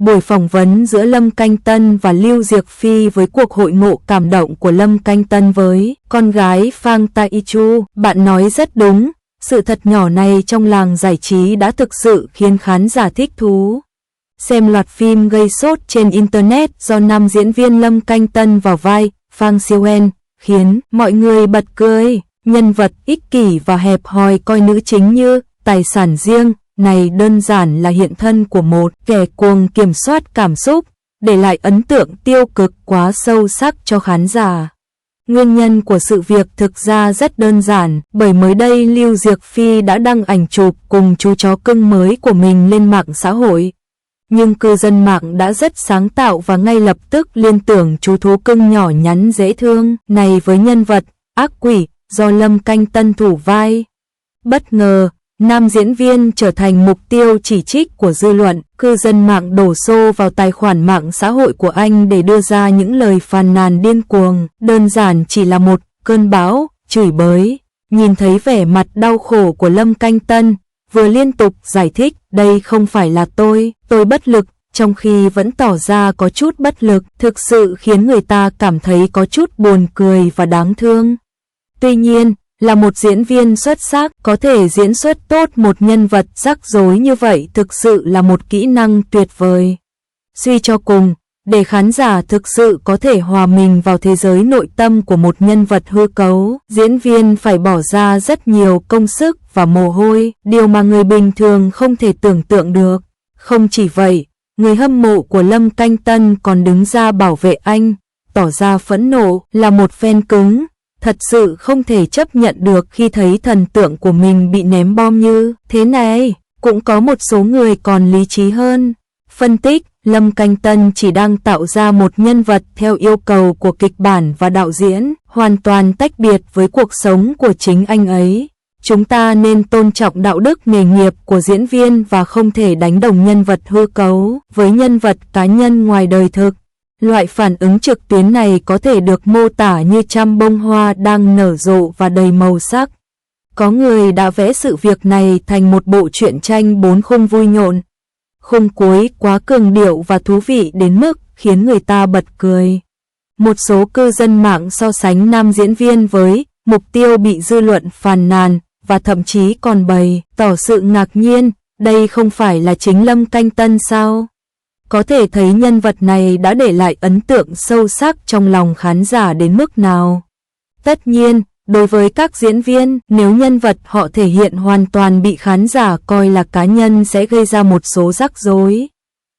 buổi phỏng vấn giữa Lâm Canh Tân và Lưu Diệc Phi với cuộc hội ngộ cảm động của Lâm Canh Tân với con gái Phang Taichu. Bạn nói rất đúng, sự thật nhỏ này trong làng giải trí đã thực sự khiến khán giả thích thú. Xem loạt phim gây sốt trên Internet do nam diễn viên Lâm Canh Tân vào vai Phang Siêu-en, khiến mọi người bật cười. Nhân vật ích kỷ và hẹp hòi coi nữ chính như tài sản riêng, này đơn giản là hiện thân của một kẻ cuồng kiểm soát cảm xúc, để lại ấn tượng tiêu cực quá sâu sắc cho khán giả. Nguyên nhân của sự việc thực ra rất đơn giản, bởi mới đây Lưu Diệc Phi đã đăng ảnh chụp cùng chú chó cưng mới của mình lên mạng xã hội. Nhưng cư dân mạng đã rất sáng tạo và ngay lập tức liên tưởng chú thú cưng nhỏ nhắn dễ thương này với nhân vật ác quỷ do Lâm Canh Tân thủ vai. Bất ngờ, nam diễn viên trở thành mục tiêu chỉ trích của dư luận, cư dân mạng đổ xô vào tài khoản mạng xã hội của anh để đưa ra những lời phàn nàn điên cuồng, đơn giản chỉ là một cơn bão, chửi bới. Nhìn thấy vẻ mặt đau khổ của Lâm Canh Tân, vừa liên tục giải thích đây không phải là tôi bất lực, trong khi vẫn tỏ ra có chút bất lực, thực sự khiến người ta cảm thấy có chút buồn cười và đáng thương. Tuy nhiên, là một diễn viên xuất sắc, có thể diễn xuất tốt một nhân vật rắc rối như vậy thực sự là một kỹ năng tuyệt vời. Suy cho cùng, để khán giả thực sự có thể hòa mình vào thế giới nội tâm của một nhân vật hư cấu, diễn viên phải bỏ ra rất nhiều công sức và mồ hôi, điều mà người bình thường không thể tưởng tượng được. Không chỉ vậy, người hâm mộ của Lâm Canh Tân còn đứng ra bảo vệ anh, tỏ ra phẫn nộ. Là một fan cứng, thật sự không thể chấp nhận được khi thấy thần tượng của mình bị ném bom như thế này. Cũng có một số người còn lý trí hơn. Phân tích, Lâm Canh Tân chỉ đang tạo ra một nhân vật theo yêu cầu của kịch bản và đạo diễn, hoàn toàn tách biệt với cuộc sống của chính anh ấy. Chúng ta nên tôn trọng đạo đức nghề nghiệp của diễn viên và không thể đánh đồng nhân vật hư cấu với nhân vật cá nhân ngoài đời thực. Loại phản ứng trực tuyến này có thể được mô tả như trăm bông hoa đang nở rộ và đầy màu sắc. Có người đã vẽ sự việc này thành một bộ truyện tranh 4 khung vui nhộn. Khung cuối quá cường điệu và thú vị đến mức khiến người ta bật cười. Một số cư dân mạng so sánh nam diễn viên với mục tiêu bị dư luận phàn nàn và thậm chí còn bày tỏ sự ngạc nhiên, đây không phải là chính Lâm Canh Tân sao? Có thể thấy nhân vật này đã để lại ấn tượng sâu sắc trong lòng khán giả đến mức nào. Tất nhiên, đối với các diễn viên, nếu nhân vật họ thể hiện hoàn toàn bị khán giả coi là cá nhân sẽ gây ra một số rắc rối.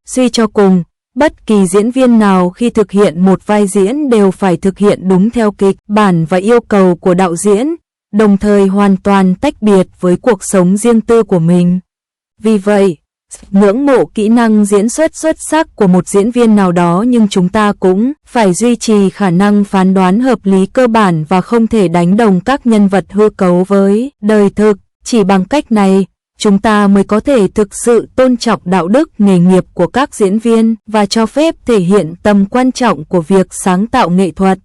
Suy cho cùng, bất kỳ diễn viên nào khi thực hiện một vai diễn đều phải thực hiện đúng theo kịch bản và yêu cầu của đạo diễn, đồng thời hoàn toàn tách biệt với cuộc sống riêng tư của mình. Vì vậy, ngưỡng mộ kỹ năng diễn xuất xuất sắc của một diễn viên nào đó, nhưng chúng ta cũng phải duy trì khả năng phán đoán hợp lý cơ bản và không thể đánh đồng các nhân vật hư cấu với đời thực. Chỉ bằng cách này, chúng ta mới có thể thực sự tôn trọng đạo đức nghề nghiệp của các diễn viên và cho phép thể hiện tầm quan trọng của việc sáng tạo nghệ thuật.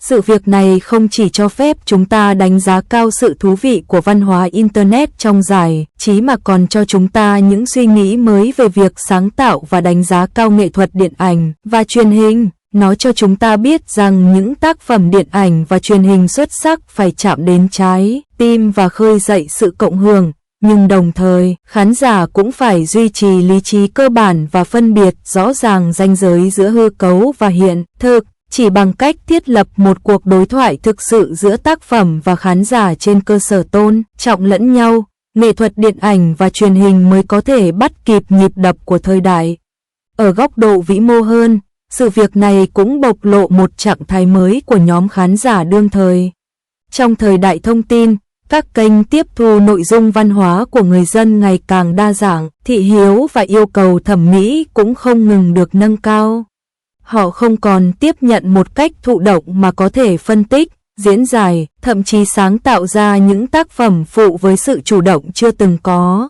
Sự việc này không chỉ cho phép chúng ta đánh giá cao sự thú vị của văn hóa Internet trong giải trí mà còn cho chúng ta những suy nghĩ mới về việc sáng tạo và đánh giá cao nghệ thuật điện ảnh và truyền hình. Nó cho chúng ta biết rằng những tác phẩm điện ảnh và truyền hình xuất sắc phải chạm đến trái tim và khơi dậy sự cộng hưởng. Nhưng đồng thời, khán giả cũng phải duy trì lý trí cơ bản và phân biệt rõ ràng ranh giới giữa hư cấu và hiện thực. Chỉ bằng cách thiết lập một cuộc đối thoại thực sự giữa tác phẩm và khán giả trên cơ sở tôn trọng lẫn nhau, nghệ thuật điện ảnh và truyền hình mới có thể bắt kịp nhịp đập của thời đại. Ở góc độ vĩ mô hơn, sự việc này cũng bộc lộ một trạng thái mới của nhóm khán giả đương thời. Trong thời đại thông tin, các kênh tiếp thu nội dung văn hóa của người dân ngày càng đa dạng, thị hiếu và yêu cầu thẩm mỹ cũng không ngừng được nâng cao. Họ không còn tiếp nhận một cách thụ động mà có thể phân tích, diễn giải, thậm chí sáng tạo ra những tác phẩm phụ với sự chủ động chưa từng có.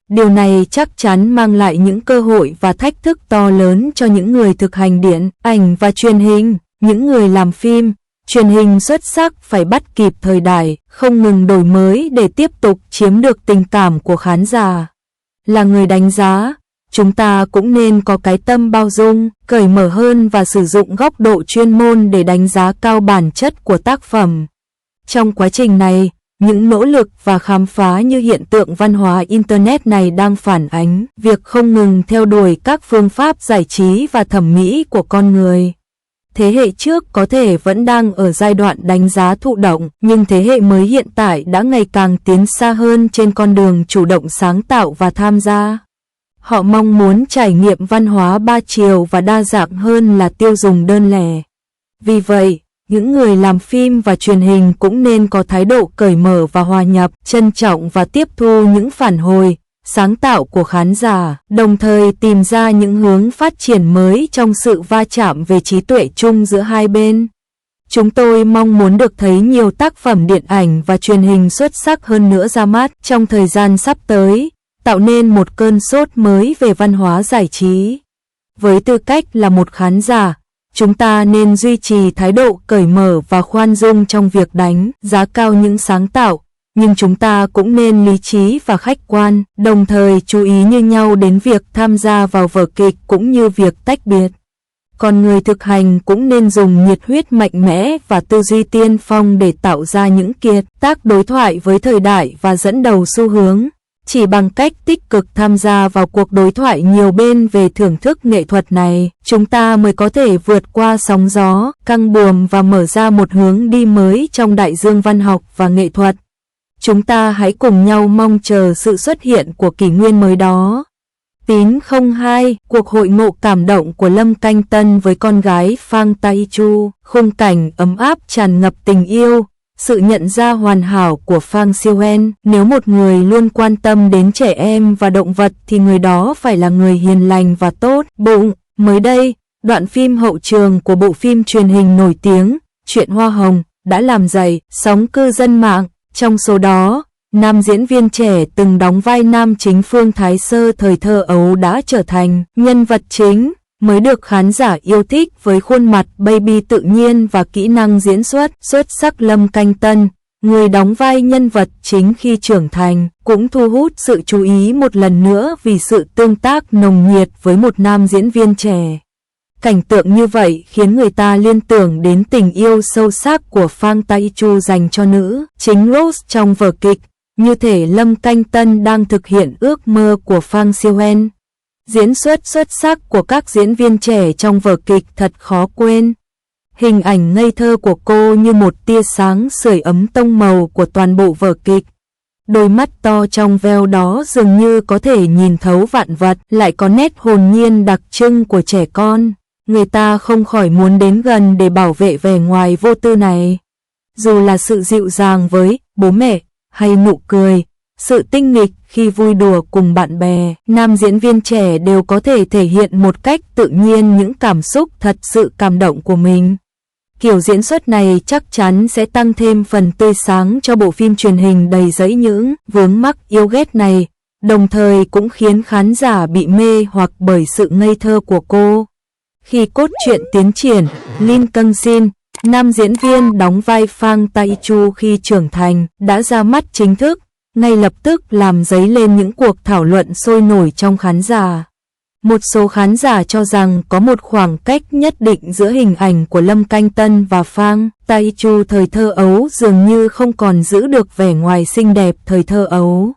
Điều này chắc chắn mang lại những cơ hội và thách thức to lớn cho những người thực hành điện ảnh và truyền hình. Những người làm phim, truyền hình xuất sắc phải bắt kịp thời đại, không ngừng đổi mới để tiếp tục chiếm được tình cảm của khán giả. Là người đánh giá, chúng ta cũng nên có cái tâm bao dung, cởi mở hơn và sử dụng góc độ chuyên môn để đánh giá cao bản chất của tác phẩm. Trong quá trình này, những nỗ lực và khám phá như hiện tượng văn hóa Internet này đang phản ánh việc không ngừng theo đuổi các phương pháp giải trí và thẩm mỹ của con người. Thế hệ trước có thể vẫn đang ở giai đoạn đánh giá thụ động, nhưng thế hệ mới hiện tại đã ngày càng tiến xa hơn trên con đường chủ động sáng tạo và tham gia. Họ mong muốn trải nghiệm văn hóa ba chiều và đa dạng hơn là tiêu dùng đơn lẻ. Vì vậy, những người làm phim và truyền hình cũng nên có thái độ cởi mở và hòa nhập, trân trọng và tiếp thu những phản hồi, sáng tạo của khán giả, đồng thời tìm ra những hướng phát triển mới trong sự va chạm về trí tuệ chung giữa hai bên. Chúng tôi mong muốn được thấy nhiều tác phẩm điện ảnh và truyền hình xuất sắc hơn nữa ra mắt trong thời gian sắp tới, tạo nên một cơn sốt mới về văn hóa giải trí. Với tư cách là một khán giả, chúng ta nên duy trì thái độ cởi mở và khoan dung trong việc đánh giá cao những sáng tạo, nhưng chúng ta cũng nên lý trí và khách quan, đồng thời chú ý như nhau đến việc tham gia vào vở kịch cũng như việc tách biệt. Còn người thực hành cũng nên dùng nhiệt huyết mạnh mẽ và tư duy tiên phong để tạo ra những kiệt tác đối thoại với thời đại và dẫn đầu xu hướng. Chỉ bằng cách tích cực tham gia vào cuộc đối thoại nhiều bên về thưởng thức nghệ thuật này, chúng ta mới có thể vượt qua sóng gió, căng buồm và mở ra một hướng đi mới trong đại dương văn học và nghệ thuật. Chúng ta hãy cùng nhau mong chờ sự xuất hiện của kỷ nguyên mới đó. Tín 02, cuộc hội ngộ cảm động của Lâm Canh Tân với con gái Phang Taichu, khung cảnh ấm áp tràn ngập tình yêu. Sự nhận ra hoàn hảo của Phang Siêu-en, nếu một người luôn quan tâm đến trẻ em và động vật thì người đó phải là người hiền lành và tốt bụng. Mới đây, đoạn phim hậu trường của bộ phim truyền hình nổi tiếng, Chuyện Hoa Hồng, đã làm dậy sóng cư dân mạng. Trong số đó, nam diễn viên trẻ từng đóng vai nam chính Phương Thái Sơ thời thơ ấu đã trở thành nhân vật chính, mới được khán giả yêu thích với khuôn mặt baby tự nhiên và kỹ năng diễn xuất xuất sắc. Lâm Canh Tân, người đóng vai nhân vật chính khi trưởng thành, cũng thu hút sự chú ý một lần nữa vì sự tương tác nồng nhiệt với một nam diễn viên trẻ. Cảnh tượng như vậy khiến người ta liên tưởng đến tình yêu sâu sắc của Phang Taichu dành cho nữ chính Rose trong vở kịch, như thể Lâm Canh Tân đang thực hiện ước mơ của Phang Siêu-en. Diễn xuất xuất sắc của các diễn viên trẻ trong vở kịch thật khó quên. Hình ảnh ngây thơ của cô như một tia sáng sưởi ấm tông màu của toàn bộ vở kịch. Đôi mắt to trong veo đó dường như có thể nhìn thấu vạn vật, lại có nét hồn nhiên đặc trưng của trẻ con. Người ta không khỏi muốn đến gần để bảo vệ vẻ ngoài vô tư này. Dù là sự dịu dàng với bố mẹ, hay nụ cười, sự tinh nghịch khi vui đùa cùng bạn bè, nam diễn viên trẻ đều có thể thể hiện một cách tự nhiên những cảm xúc thật sự cảm động của mình. Kiểu diễn xuất này chắc chắn sẽ tăng thêm phần tươi sáng cho bộ phim truyền hình đầy rẫy những vướng mắc yêu ghét này, đồng thời cũng khiến khán giả bị mê hoặc bởi sự ngây thơ của cô. Khi cốt truyện tiến triển, Lin Kang Sin, nam diễn viên đóng vai Phang Taichu khi trưởng thành, đã ra mắt chính thức, ngay lập tức làm dấy lên những cuộc thảo luận sôi nổi trong khán giả. Một số khán giả cho rằng có một khoảng cách nhất định giữa hình ảnh của Lâm Canh Tân và Phang Taichu thời thơ ấu, dường như không còn giữ được vẻ ngoài xinh đẹp thời thơ ấu.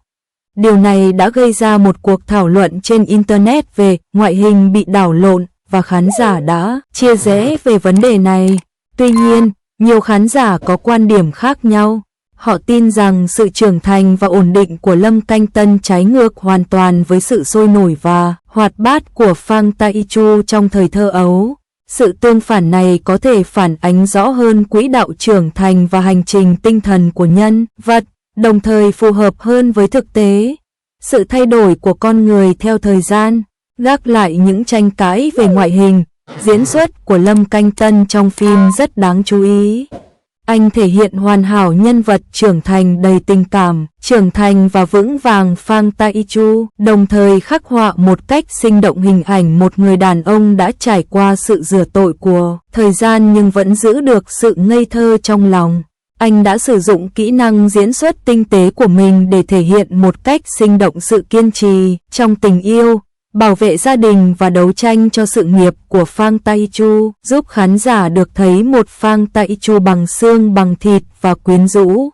Điều này đã gây ra một cuộc thảo luận trên Internet về ngoại hình bị đảo lộn, và khán giả đã chia rẽ về vấn đề này. Tuy nhiên, nhiều khán giả có quan điểm khác nhau. Họ tin rằng sự trưởng thành và ổn định của Lâm Canh Tân trái ngược hoàn toàn với sự sôi nổi và hoạt bát của Phang Taichu trong thời thơ ấu. Sự tương phản này có thể phản ánh rõ hơn quỹ đạo trưởng thành và hành trình tinh thần của nhân vật, đồng thời phù hợp hơn với thực tế. Sự thay đổi của con người theo thời gian, gác lại những tranh cãi về ngoại hình, diễn xuất của Lâm Canh Tân trong phim rất đáng chú ý. Anh thể hiện hoàn hảo nhân vật trưởng thành đầy tình cảm, trưởng thành và vững vàng Phang Taichu, đồng thời khắc họa một cách sinh động hình ảnh một người đàn ông đã trải qua sự rửa tội của thời gian nhưng vẫn giữ được sự ngây thơ trong lòng. Anh đã sử dụng kỹ năng diễn xuất tinh tế của mình để thể hiện một cách sinh động sự kiên trì trong tình yêu, bảo vệ gia đình và đấu tranh cho sự nghiệp của Phang Taiju, giúp khán giả được thấy một Phang Taiju bằng xương bằng thịt và quyến rũ.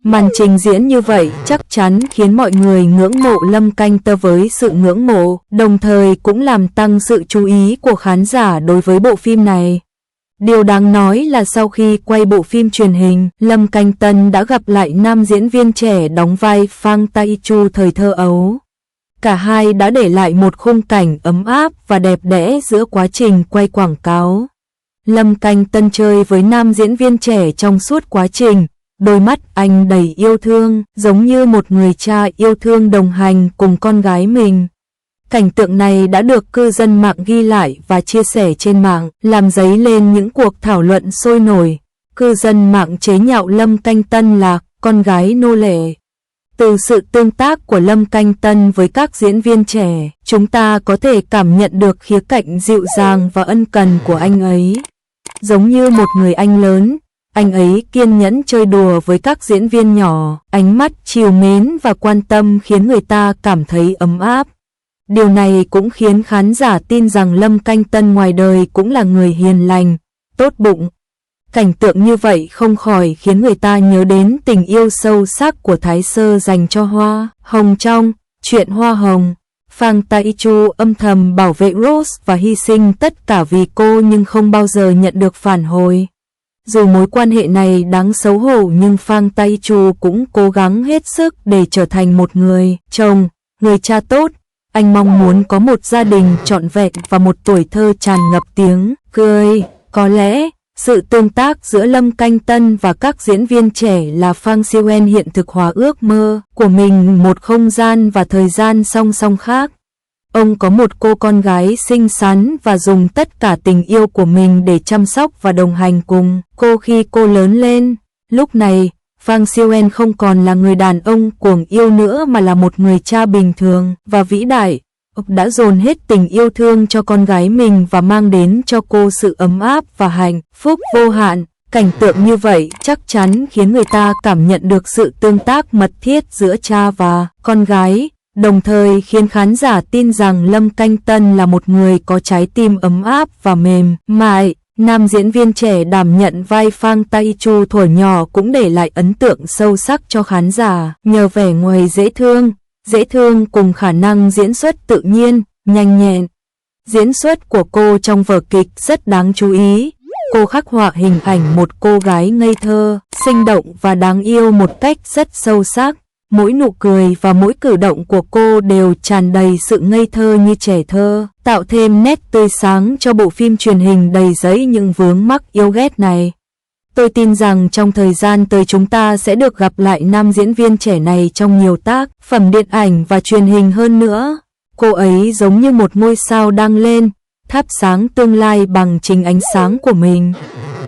Màn trình diễn như vậy chắc chắn khiến mọi người ngưỡng mộ Lâm Canh Tơ với sự ngưỡng mộ, đồng thời cũng làm tăng sự chú ý của khán giả đối với bộ phim này. Điều đáng nói là sau khi quay bộ phim truyền hình, Lâm Canh Tân đã gặp lại nam diễn viên trẻ đóng vai Phang Taiju thời thơ ấu. Cả hai đã để lại một khung cảnh ấm áp và đẹp đẽ giữa quá trình quay quảng cáo. Lâm Canh Tân chơi với nam diễn viên trẻ trong suốt quá trình, đôi mắt anh đầy yêu thương, giống như một người cha yêu thương đồng hành cùng con gái mình. Cảnh tượng này đã được cư dân mạng ghi lại và chia sẻ trên mạng, làm dấy lên những cuộc thảo luận sôi nổi. Cư dân mạng chế nhạo Lâm Canh Tân là con gái nô lệ. Từ sự tương tác của Lâm Canh Tân với các diễn viên trẻ, chúng ta có thể cảm nhận được khía cạnh dịu dàng và ân cần của anh ấy. Giống như một người anh lớn, anh ấy kiên nhẫn chơi đùa với các diễn viên nhỏ, ánh mắt trìu mến và quan tâm khiến người ta cảm thấy ấm áp. Điều này cũng khiến khán giả tin rằng Lâm Canh Tân ngoài đời cũng là người hiền lành, tốt bụng. Cảnh tượng như vậy không khỏi khiến người ta nhớ đến tình yêu sâu sắc của Thái Sơ dành cho Hoa Hồng trong chuyện Hoa Hồng. Phang Taiju âm thầm bảo vệ Rose và hy sinh tất cả vì cô nhưng không bao giờ nhận được phản hồi. Dù mối quan hệ này đáng xấu hổ nhưng Phang Taiju cũng cố gắng hết sức để trở thành một người chồng, người cha tốt. Anh mong muốn có một gia đình trọn vẹn và một tuổi thơ tràn ngập tiếng cười. Có lẽ, sự tương tác giữa Lâm Canh Tân và các diễn viên trẻ là Phang Siêu-en hiện thực hóa ước mơ của mình một không gian và thời gian song song khác. Ông có một cô con gái xinh xắn và dùng tất cả tình yêu của mình để chăm sóc và đồng hành cùng cô khi cô lớn lên. Lúc này, Phang Siêu-en không còn là người đàn ông cuồng yêu nữa mà là một người cha bình thường và vĩ đại. Ông đã dồn hết tình yêu thương cho con gái mình và mang đến cho cô sự ấm áp và hạnh phúc vô hạn. Cảnh tượng như vậy chắc chắn khiến người ta cảm nhận được sự tương tác mật thiết giữa cha và con gái, đồng thời khiến khán giả tin rằng Lâm Canh Tân là một người có trái tim ấm áp và mềm mại. Nam diễn viên trẻ đảm nhận vai Phang Taiju thuở nhỏ cũng để lại ấn tượng sâu sắc cho khán giả, nhờ vẻ ngoài dễ thương cùng khả năng diễn xuất tự nhiên, nhanh nhẹn. Diễn xuất của cô trong vở kịch rất đáng chú ý. Cô khắc họa hình ảnh một cô gái ngây thơ, sinh động và đáng yêu một cách rất sâu sắc. Mỗi nụ cười và mỗi cử động của cô đều tràn đầy sự ngây thơ như trẻ thơ, tạo thêm nét tươi sáng cho bộ phim truyền hình đầy dẫy những vướng mắc yêu ghét này. Tôi tin rằng trong thời gian tới chúng ta sẽ được gặp lại nam diễn viên trẻ này trong nhiều tác phẩm điện ảnh và truyền hình hơn nữa. Cô ấy giống như một ngôi sao đang lên, thắp sáng tương lai bằng chính ánh sáng của mình.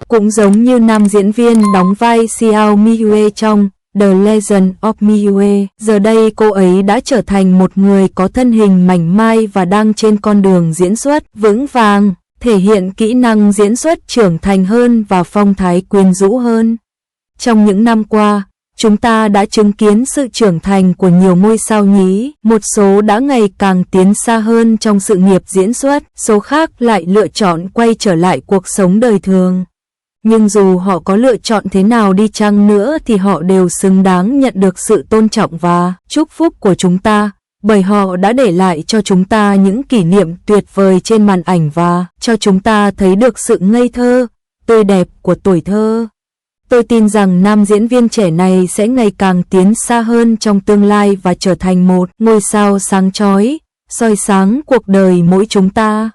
Cũng giống như nam diễn viên đóng vai Xiao Miyue trong The Legend of Miyue, giờ đây cô ấy đã trở thành một người có thân hình mảnh mai và đang trên con đường diễn xuất vững vàng, thể hiện kỹ năng diễn xuất trưởng thành hơn và phong thái quyến rũ hơn. Trong những năm qua, chúng ta đã chứng kiến sự trưởng thành của nhiều ngôi sao nhí, một số đã ngày càng tiến xa hơn trong sự nghiệp diễn xuất, số khác lại lựa chọn quay trở lại cuộc sống đời thường. Nhưng dù họ có lựa chọn thế nào đi chăng nữa thì họ đều xứng đáng nhận được sự tôn trọng và chúc phúc của chúng ta, bởi họ đã để lại cho chúng ta những kỷ niệm tuyệt vời trên màn ảnh và cho chúng ta thấy được sự ngây thơ, tươi đẹp của tuổi thơ. Tôi tin rằng nam diễn viên trẻ này sẽ ngày càng tiến xa hơn trong tương lai và trở thành một ngôi sao sáng chói, soi sáng cuộc đời mỗi chúng ta.